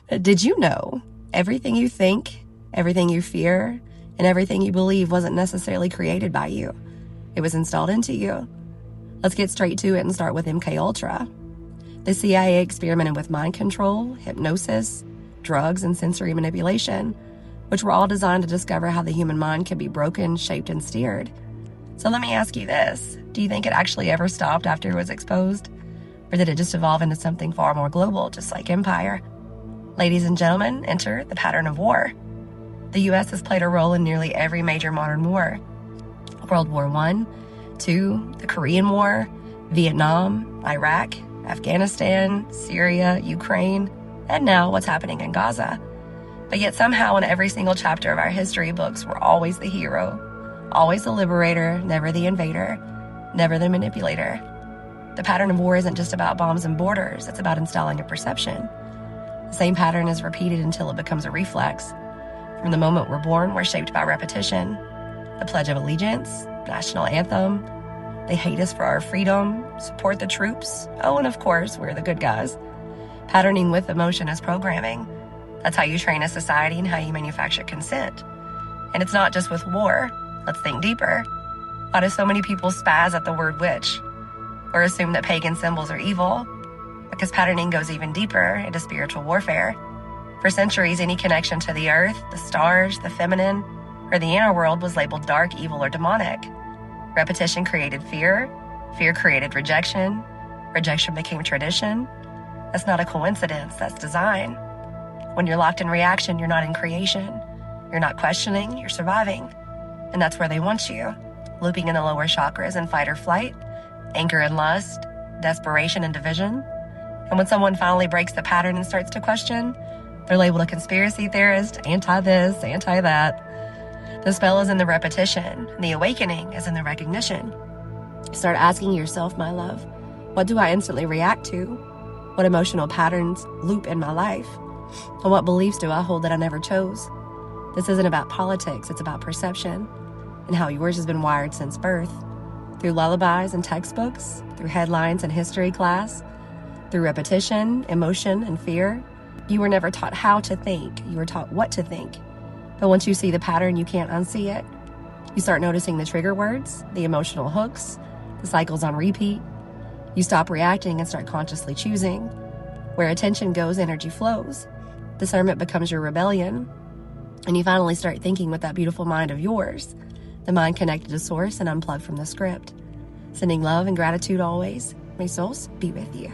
Did you know everything you think, everything you fear, and everything you believe wasn't necessarily created by you? It was installed into you. Let's get straight to it and start with MK Ultra. The CIA experimented with mind control, hypnosis, drugs, and sensory manipulation, which were all designed to discover how the human mind can be broken, shaped, and steered. So let me ask you this. Do you think it actually ever stopped after it was exposed? Or did it just evolve into something far more global, just like empire? Ladies and gentlemen, enter the pattern of war. The U.S. has played a role in nearly every major modern war. World War I, II, the Korean War, Vietnam, Iraq, Afghanistan, Syria, Ukraine, and now what's happening in Gaza. But yet somehow in every single chapter of our history books, we're always the hero, always the liberator, never the invader, never the manipulator. The pattern of war isn't just about bombs and borders, it's about installing a perception. The same pattern is repeated until it becomes a reflex. From the moment we're born, we're shaped by repetition. The Pledge of Allegiance, national anthem. They hate us for our freedom, support the troops. Oh, and of course, we're the good guys. Patterning with emotion is programming. That's how you train a society and how you manufacture consent. And it's not just with war. Let's think deeper. Why do so many people spaz at the word witch? Or assume that pagan symbols are evil? Because patterning goes even deeper into spiritual warfare. For centuries, any connection to the earth, the stars, the feminine, or the inner world was labeled dark, evil, or demonic. Repetition created fear. Fear created rejection. Rejection became tradition. That's not a coincidence, that's design. When you're locked in reaction, you're not in creation. You're not questioning, you're surviving. And that's where they want you, looping in the lower chakras in fight or flight, anger and lust, desperation and division. And when someone finally breaks the pattern and starts to question, they're labeled a conspiracy theorist, anti-this, anti-that. The spell is in the repetition, and the awakening is in the recognition. Start asking yourself, my love, what do I instantly react to? What emotional patterns loop in my life? And what beliefs do I hold that I never chose? This isn't about politics, it's about perception, and how yours has been wired since birth. Through lullabies and textbooks, through headlines in history class, through repetition, emotion, and fear. You were never taught how to think, you were taught what to think. But once you see the pattern, you can't unsee it. You start noticing the trigger words, the emotional hooks, the cycles on repeat. You stop reacting and start consciously choosing. Where attention goes, energy flows. Discernment becomes your rebellion. And you finally start thinking with that beautiful mind of yours, the mind connected to source and unplugged from the script. Sending love and gratitude always. May souls be with you.